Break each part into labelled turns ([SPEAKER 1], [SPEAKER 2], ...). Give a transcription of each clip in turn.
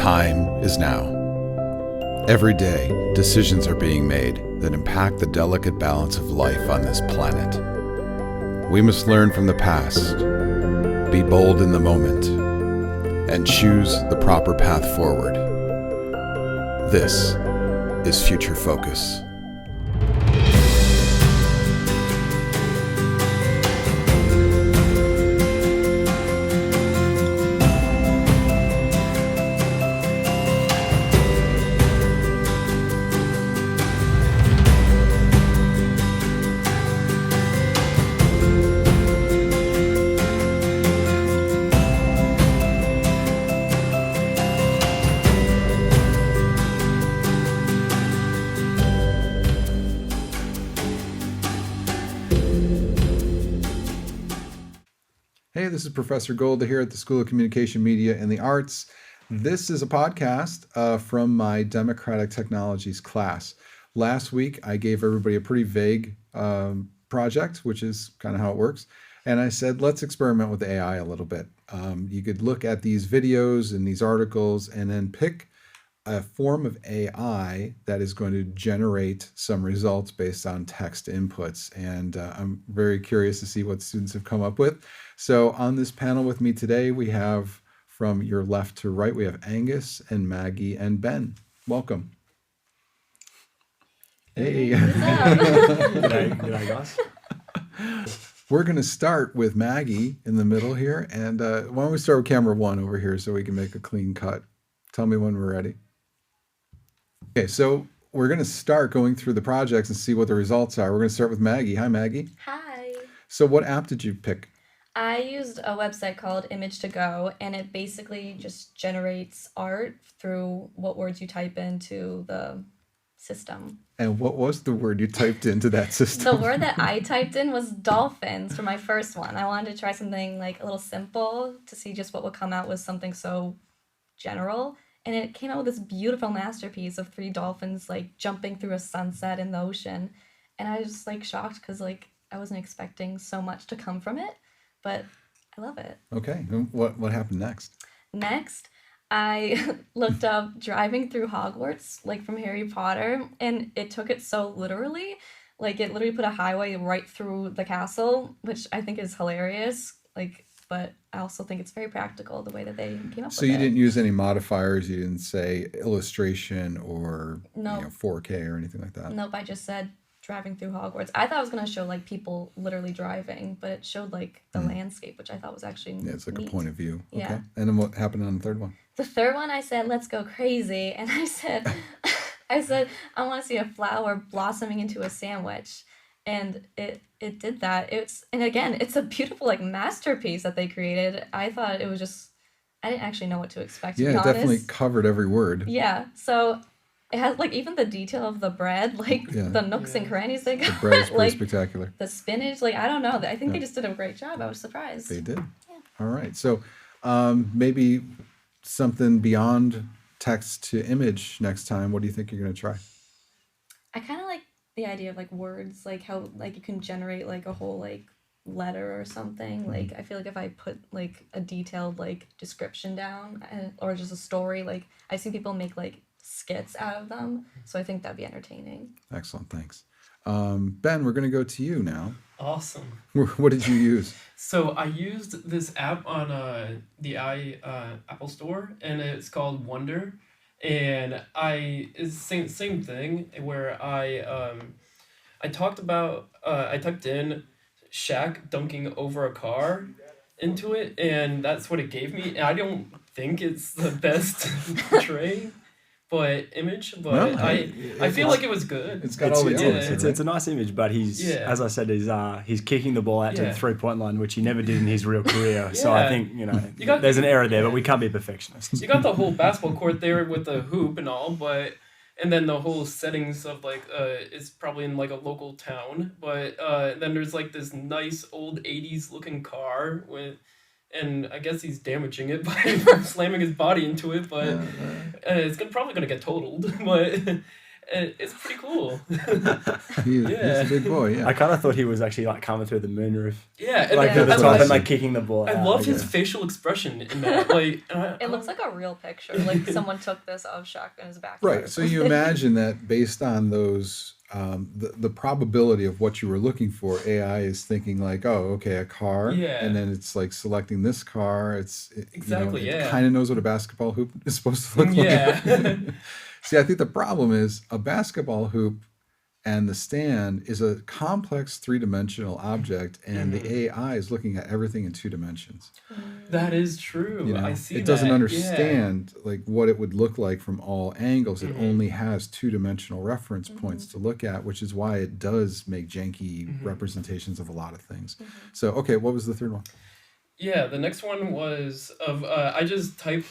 [SPEAKER 1] time is now. Every day, decisions are being made that impact the delicate balance of life on this planet. We must learn from the past, be bold in the moment, and choose the proper path forward. This is Future Focus. Hey, this is Professor Golda here at the School of Communication, Media, and the Arts. This is a podcast from my Democratic Technologies class. Last week, I gave everybody a pretty vague project, which is kind of how it works. And I said, let's experiment with AI a little bit. You could look at these videos and these articles and then pick a form of AI that is going to generate some results based on text inputs. And I'm very curious to see what students have come up with. So on this panel with me today, we have from your left to right, we have Angus and Maggie and Ben. Welcome. Hey.
[SPEAKER 2] G'day, guys.
[SPEAKER 1] We're going to start with Maggie in the middle here. And why don't we start with camera one over here so we can make a clean cut. Tell me when we're ready. Okay, so we're going to start going through the projects and see what the results are. We're going to start with Maggie. Hi, Maggie.
[SPEAKER 3] Hi.
[SPEAKER 1] So what app did you pick?
[SPEAKER 3] I used a website called Image to Go, and it basically just generates art through what words you type into the system.
[SPEAKER 1] And what was the word you typed into that system?
[SPEAKER 3] The word that I typed in was dolphins for my first one. I wanted to try something like a little simple to see just what would come out with something so general. And it came out with this beautiful masterpiece of 3 dolphins like jumping through a sunset in the ocean. And I was just like shocked because like I wasn't expecting so much to come from it, but I love it.
[SPEAKER 1] Okay, what happened next?
[SPEAKER 3] Next, I looked up driving through Hogwarts, like from Harry Potter, and it took it so literally. Like it literally put a highway right through the castle, which I think is hilarious. But I also think it's very practical the way that they came up with it.
[SPEAKER 1] So you didn't use any modifiers? You didn't say illustration or 4K or anything like that?
[SPEAKER 3] Nope, I just said driving through Hogwarts. I thought it was going to show like people literally driving, but it showed like the landscape, which I thought was actually
[SPEAKER 1] it's like
[SPEAKER 3] neat.
[SPEAKER 1] a point of view.
[SPEAKER 3] Yeah.
[SPEAKER 1] Okay. And then what happened on the third one?
[SPEAKER 3] The third one, I said, let's go crazy. And I said, I want to see a flower blossoming into a sandwich. And it did that. And again, it's a beautiful like masterpiece that they created. I thought it was just, I didn't actually know what to expect, to be honest.
[SPEAKER 1] Yeah, it definitely covered every word.
[SPEAKER 3] Yeah, so it has like even the detail of the bread, like the nooks and crannies they got.
[SPEAKER 1] The bread is pretty
[SPEAKER 3] like,
[SPEAKER 1] spectacular.
[SPEAKER 3] The spinach, like I don't know. I think they just did a great job. I was surprised.
[SPEAKER 1] They did.
[SPEAKER 3] Yeah.
[SPEAKER 1] All right. So maybe something beyond text to image next time. What do you think you're going to try?
[SPEAKER 3] I kind of like the idea of like words, like how like you can generate like a whole like letter or something. Like I feel like if I put like a detailed like description down or just a story, like I've seen people make like skits out of them, so I think that'd be entertaining.
[SPEAKER 1] Excellent, thanks. Ben, we're going to go to you now.
[SPEAKER 2] Awesome.
[SPEAKER 1] What did you use?
[SPEAKER 2] So I used this app on the Apple Store, and it's called Wonder. And it's the same thing where I typed in Shaq dunking over a car into it, and that's what it gave me. And I don't think it's the best image, but I feel like it was good.
[SPEAKER 1] It's got all the elements.
[SPEAKER 4] It's a nice image, but as I said, he's kicking the ball out to the 3-point line, which he never did in his real career. So I think there's an error there, but we can't be perfectionists.
[SPEAKER 2] You got the whole basketball court there with the hoop and all, and then the whole settings of like it's probably in like a local town, but then there's like this nice old 80s looking car and I guess he's damaging it by slamming his body into it, but it's probably gonna get totaled. And it's pretty cool.
[SPEAKER 1] He's a big boy, yeah.
[SPEAKER 4] I kind of thought he was actually like coming through the moonroof.
[SPEAKER 2] Yeah,
[SPEAKER 4] like at the top and like kicking the ball.
[SPEAKER 2] I love his facial expression in that. Like,
[SPEAKER 3] it looks like a real picture. Like someone took this of Shaq in his backyard.
[SPEAKER 1] Right. So you imagine that based on those, the probability of what you were looking for, AI is thinking like, oh, okay, a car, and then it's like selecting this car. It kind of knows what a basketball hoop is supposed to look like. See, I think the problem is a basketball hoop and the stand is a complex three-dimensional object, and the AI is looking at everything in 2 dimensions.
[SPEAKER 2] That is true. I see that.
[SPEAKER 1] It doesn't understand like what it would look like from all angles. It only has 2-dimensional reference points to look at, which is why it does make janky representations of a lot of things. So, okay, what was the third one?
[SPEAKER 2] Yeah, the next one was of I just typed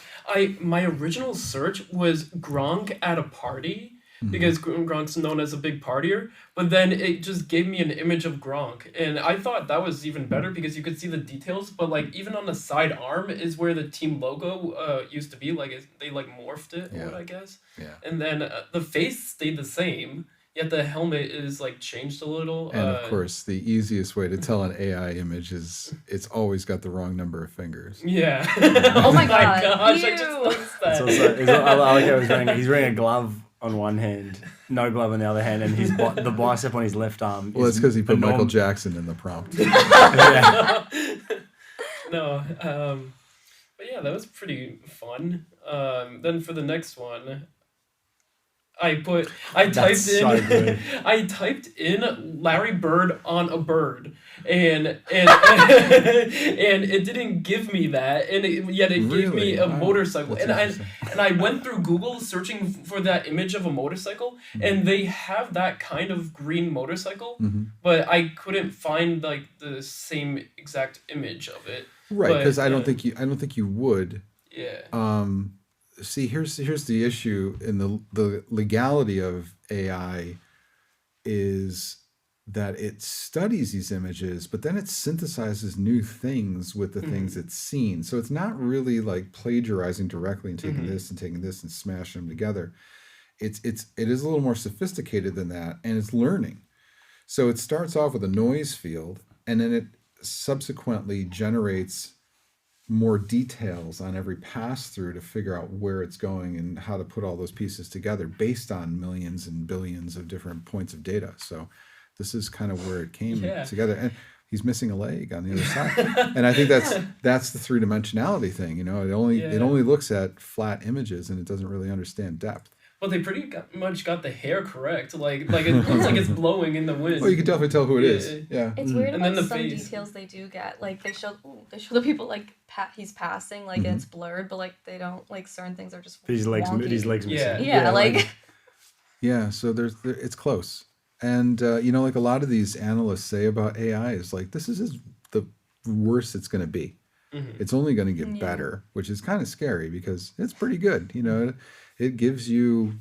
[SPEAKER 2] my original search was Gronk at a party, because Gronk's known as a big partier, but then it just gave me an image of Gronk, and I thought that was even better because you could see the details, but like even on the side arm is where the team logo used to be, like they like morphed it or what, I guess. Yeah. And then the face stayed the same. Yet the helmet is like changed a little.
[SPEAKER 1] And of course, the easiest way to tell an AI image is it's always got the wrong number of fingers.
[SPEAKER 2] Yeah.
[SPEAKER 3] Oh my gosh,
[SPEAKER 2] I just noticed that.
[SPEAKER 4] I like how he's wearing a glove on one hand, no glove on the other hand, and the bicep on his left arm.
[SPEAKER 1] Well, it's because he put Michael Jackson in the prompt.
[SPEAKER 2] No, but yeah, that was pretty fun. Then for the next one, I typed in Larry Bird on a bird, and and it didn't give me that, and yet it gave me a motorcycle, and I went through Google searching for that image of a motorcycle, and they have that kind of green motorcycle, but I couldn't find like the same exact image of it.
[SPEAKER 1] Right, because I don't think you would.
[SPEAKER 2] Yeah.
[SPEAKER 1] See, here's the issue in the legality of AI is that it studies these images, but then it synthesizes new things with the things it's seen. So it's not really like plagiarizing directly and taking this and smashing them together. It is a little more sophisticated than that, and it's learning. So it starts off with a noise field, and then it subsequently generates more details on every pass through to figure out where it's going and how to put all those pieces together based on millions and billions of different points of data. So this is kind of where it came together. And he's missing a leg on the other side. And I think that's the 3-dimensionality thing. It only looks at flat images, and it doesn't really understand depth.
[SPEAKER 2] But they pretty much got the hair correct. Like it looks like it's blowing in the wind.
[SPEAKER 1] Well, you can definitely tell who it is. Yeah.
[SPEAKER 3] It's weird about some details they do get. Like they show the people like he's passing, like and it's blurred, but like they don't like certain things are just
[SPEAKER 4] his legs missing.
[SPEAKER 3] Yeah, like
[SPEAKER 1] yeah. So it's close, and like a lot of these analysts say about AI is like this is the worst it's going to be. It's only going to get better, which is kind of scary because it's pretty good. It gives you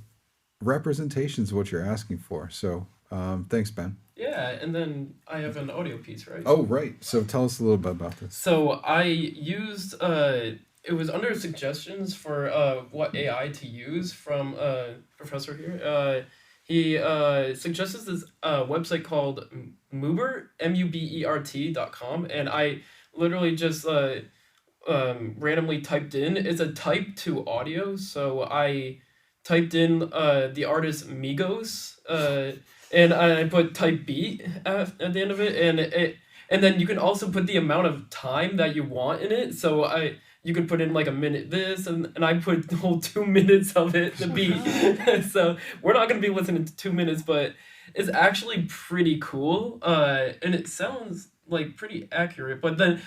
[SPEAKER 1] representations of what you're asking for. So thanks, Ben.
[SPEAKER 2] Yeah, and then I have an audio piece, right?
[SPEAKER 1] Oh, right. So tell us a little bit about this.
[SPEAKER 2] So I used, it was under suggestions for what AI to use from a professor here. He suggested this website called Mubert, MUBERT.com, and I literally just randomly typed in. It's a type to audio, so I typed in the artist Migos, and I put type beat at the end of it, and then you can also put the amount of time that you want in it. So you could put in like a minute this, and I put the whole 2 minutes of it, the beat. So we're not gonna be listening to 2 minutes, but it's actually pretty cool, and it sounds like pretty accurate. But then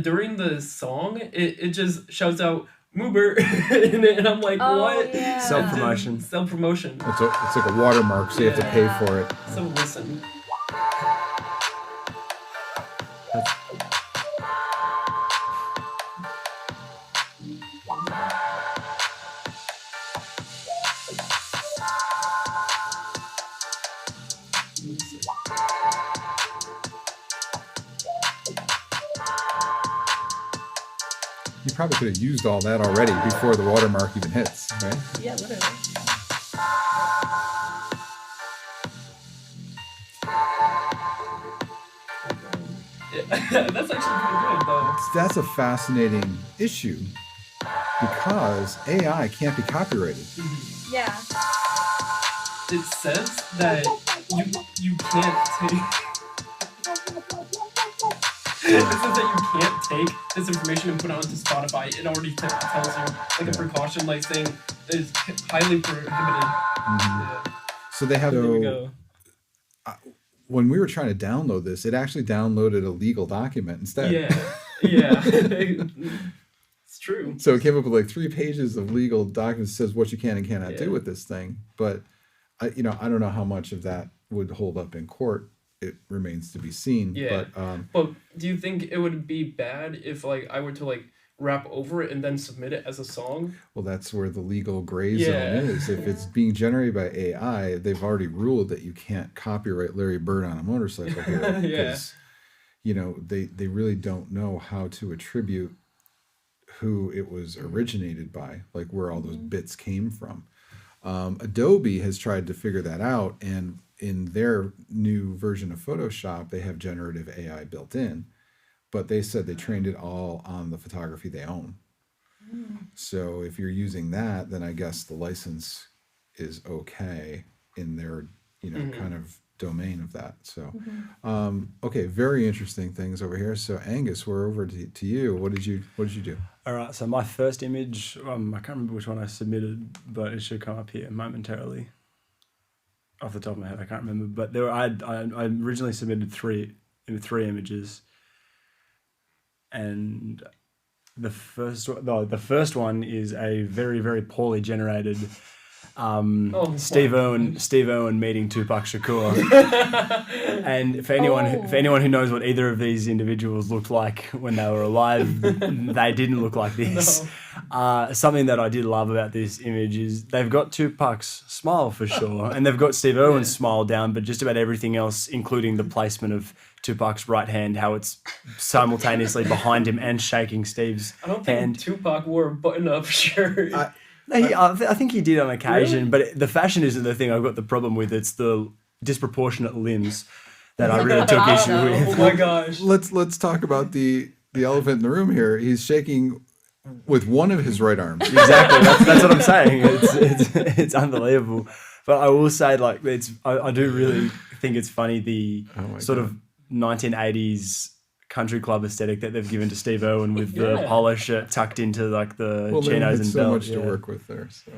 [SPEAKER 2] during the song, it just shouts out Moober in it, and I'm like, what?
[SPEAKER 3] Yeah.
[SPEAKER 4] Self-promotion.
[SPEAKER 2] Self-promotion.
[SPEAKER 1] It's like a watermark, so you have to pay for it.
[SPEAKER 2] So listen.
[SPEAKER 1] You probably could have used all that already before the watermark even hits, right?
[SPEAKER 3] Yeah, literally.
[SPEAKER 2] That's actually pretty good, though.
[SPEAKER 1] That's a fascinating issue because AI can't be copyrighted.
[SPEAKER 3] Yeah.
[SPEAKER 2] It says that you can't take. It says that you can't take this information and put it onto Spotify. It already tells you, like a precaution, like saying it's highly prohibited. Yeah.
[SPEAKER 1] So they have
[SPEAKER 2] There we go.
[SPEAKER 1] When we were trying to download this, it actually downloaded a legal document instead.
[SPEAKER 2] Yeah. It's true.
[SPEAKER 1] So it came up with like 3 pages of legal documents that says what you can and cannot do with this thing. But I don't know how much of that would hold up in court. It remains to be seen.
[SPEAKER 2] Yeah.
[SPEAKER 1] But
[SPEAKER 2] do you think it would be bad if like I were to like rap over it and then submit it as a song?
[SPEAKER 1] Well, that's where the legal gray zone is. If it's being generated by AI, they've already ruled that you can't copyright Larry Bird on a motorcycle here because they really don't know how to attribute who it was originated by, like where all those bits came from. Adobe has tried to figure that out, and in their new version of Photoshop, they have generative AI built in, but they said they trained it all on the photography they own. So if you're using that, then I guess the license is okay in their, kind of domain of that. So, okay, very interesting things over here. So Angus, we're over to you. What did you do?
[SPEAKER 4] All right. So my first image, I can't remember which one I submitted, but it should come up here momentarily. Off the top of my head, I can't remember. But I originally submitted three images, and the first one is a very, very poorly generated Steve Owen meeting Tupac Shakur. And for anyone who knows what either of these individuals looked like when they were alive, they didn't look like this. No. Something that I did love about this image is they've got Tupac's smile for sure, and they've got Steve Owen's smile down, but just about everything else, including the placement of Tupac's right hand, how it's simultaneously behind him and shaking Steve's hand.
[SPEAKER 2] I don't think Tupac wore a button-up shirt.
[SPEAKER 4] I think he did on occasion, really? But the fashion isn't the thing I've got the problem with. It's the disproportionate limbs that I really took issue with.
[SPEAKER 2] Oh my gosh!
[SPEAKER 1] Let's talk about the elephant in the room here. He's shaking with one of his right arms.
[SPEAKER 4] Exactly. That's what I'm saying. It's unbelievable. But I will say, like, I do really think it's funny the sort of 1980s country club aesthetic that they've given to Steve Owen with the polo shirt tucked into like the chinos and
[SPEAKER 1] so
[SPEAKER 4] belt.
[SPEAKER 1] Much to work with there. So,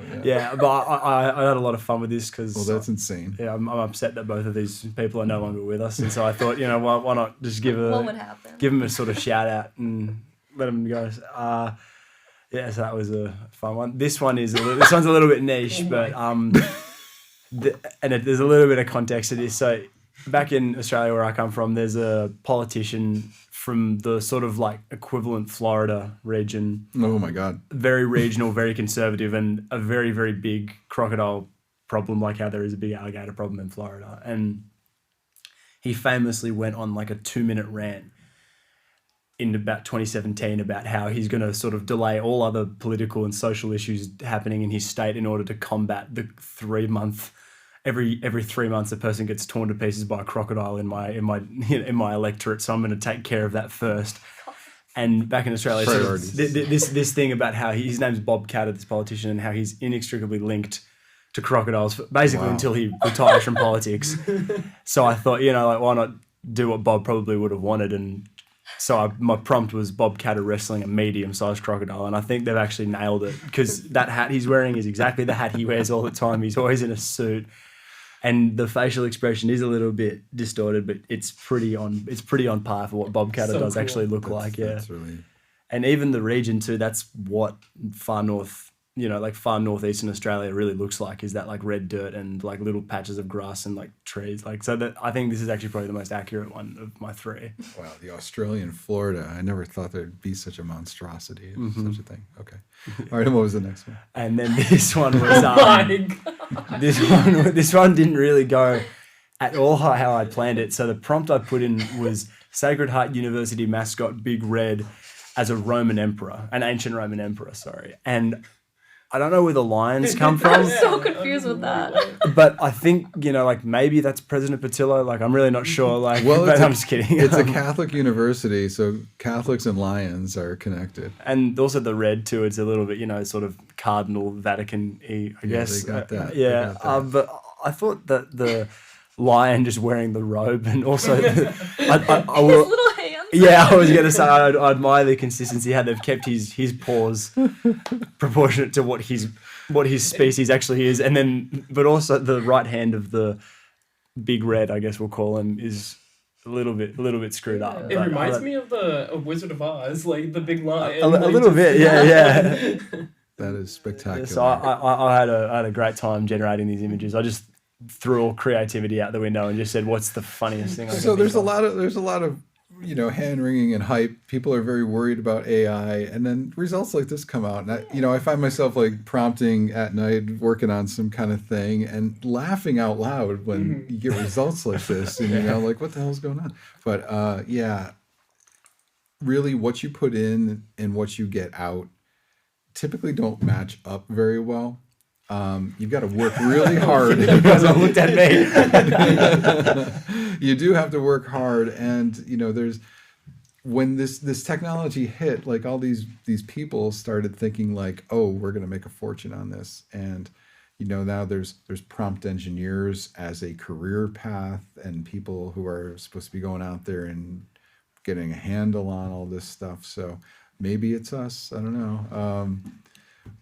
[SPEAKER 4] but I had a lot of fun with this because
[SPEAKER 1] that's insane.
[SPEAKER 4] Yeah, I'm upset that both of these people are no longer with us, and so I thought, why not just give them a sort of shout out and let them go. So that was a fun one. This one's a little bit niche, but there's a little bit of context to this. So back in Australia, where I come from, there's a politician from the sort of like equivalent Florida region.
[SPEAKER 1] Oh my God.
[SPEAKER 4] Very regional, very conservative, and a very, very big crocodile problem, like how there is a big alligator problem in Florida. And he famously went on like a 2-minute rant in about 2017 about how he's going to sort of delay all other political and social issues happening in his state in order to combat the 3-month. Every 3 months, a person gets torn to pieces by a crocodile in my electorate, so I'm going to take care of that first. And back in Australia, this thing about how his name's Bob Catter, this politician, and how he's inextricably linked to crocodiles, basically until he retires from politics. So I thought, why not do what Bob probably would have wanted? And so my prompt was Bob Catter wrestling a medium-sized crocodile, and I think they've actually nailed it because that hat he's wearing is exactly the hat he wears all the time. He's always in a suit. And the facial expression is a little bit distorted, but it's pretty on par for what Bob Catter does cool. actually look like. That's really... And even the region too, that's what far north, like far northeastern Australia really looks like, is that like red dirt and like little patches of grass and like trees. Like, so that I think this is actually probably the most accurate one of my 3.
[SPEAKER 1] Wow, the Australian Florida. I never thought there'd be such a monstrosity of such a thing. Okay. All right, and what was the next one?
[SPEAKER 4] And then this one was this one didn't really go at all how I planned it. So the prompt I put in was Sacred Heart University mascot Big Red as an ancient Roman emperor, sorry. And I don't know where the lions come
[SPEAKER 3] I'm
[SPEAKER 4] from,
[SPEAKER 3] so confused with that.
[SPEAKER 4] but I think, like maybe that's President Patillo. Like, I'm really not sure. Like,
[SPEAKER 1] Well,
[SPEAKER 4] but I'm just kidding.
[SPEAKER 1] It's a Catholic university, so Catholics and lions are connected.
[SPEAKER 4] And also the red too. It's a little bit, sort of Cardinal Vatican-y, I guess.
[SPEAKER 1] They got that.
[SPEAKER 4] Yeah.
[SPEAKER 1] They got that.
[SPEAKER 4] But I thought that the lion just wearing the robe, and also I
[SPEAKER 3] His
[SPEAKER 4] will.
[SPEAKER 3] little hands.
[SPEAKER 4] Yeah, I was gonna say I admire the consistency how they've kept his paws proportionate to what his species actually is, and then but also the right hand of the big red, I guess we'll call him, is a little bit screwed up.
[SPEAKER 2] It
[SPEAKER 4] but
[SPEAKER 2] reminds me of the Wizard of Oz, like the big lion.
[SPEAKER 4] a
[SPEAKER 2] like,
[SPEAKER 4] little bit, yeah.
[SPEAKER 1] That is spectacular.
[SPEAKER 4] So I had a great time generating these images. I just threw all creativity out the window and just said, "What's the funniest thing?"
[SPEAKER 1] So there's a lot of hand wringing and hype. People are very worried about AI, and then results like this come out, and I find myself like prompting at night, working on some kind of thing, and laughing out loud when you get results like this, and like, what the hell's going on? But really, what you put in and what you get out typically don't match up very well. You've got to work really hard.
[SPEAKER 4] You guys all looked at me.
[SPEAKER 1] You do have to work hard, and there's when this technology hit, like all these people started thinking like, oh, we're going to make a fortune on this, and now there's prompt engineers as a career path, and people who are supposed to be going out there and getting a handle on all this stuff. So maybe it's us. I don't know.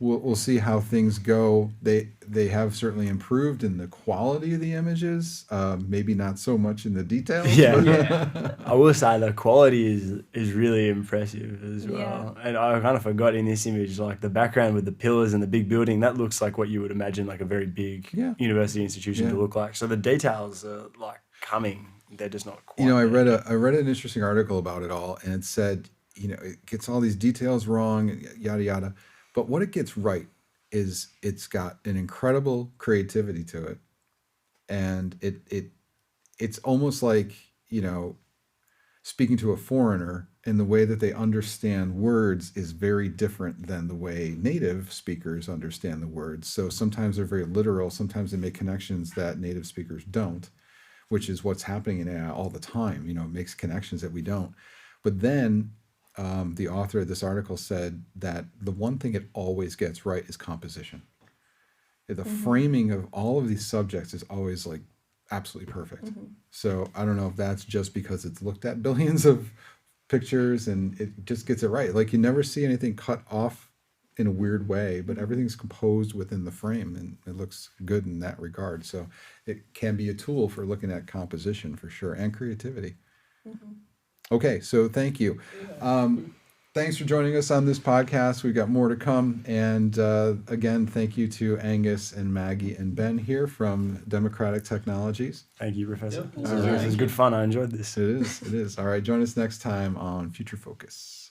[SPEAKER 1] We'll see how things go. They have certainly improved in the quality of the images. Maybe not so much in the details.
[SPEAKER 4] Yeah. I will say the quality is really impressive as well.
[SPEAKER 3] Yeah.
[SPEAKER 4] And I kind of forgot in this image, like the background with the pillars and the big building, that looks like what you would imagine like a very big university institution to look like. So the details are like coming. They're just not quite.
[SPEAKER 1] I read an interesting article about it all, and it said, it gets all these details wrong, yada yada. But what it gets right is it's got an incredible creativity to it, and it's almost like speaking to a foreigner, and the way that they understand words is very different than the way native speakers understand the words. So sometimes they're very literal, sometimes they make connections that native speakers don't, which is what's happening in AI all the time. It makes connections that we don't. But then the author of this article said that the one thing it always gets right is composition. The framing of all of these subjects is always like absolutely perfect. So I don't know if that's just because it's looked at billions of pictures and it just gets it right. Like you never see anything cut off in a weird way, but everything's composed within the frame, and it looks good in that regard. So it can be a tool for looking at composition for sure, and creativity. Okay, so thank you. Thanks for joining us on this podcast. We've got more to come. And again, thank you to Angus and Maggie and Ben here from Democratic Technologies.
[SPEAKER 4] Thank you, Professor.
[SPEAKER 2] Yep.
[SPEAKER 4] This is good fun. I enjoyed this.
[SPEAKER 1] It is. All right, join us next time on Future Focus.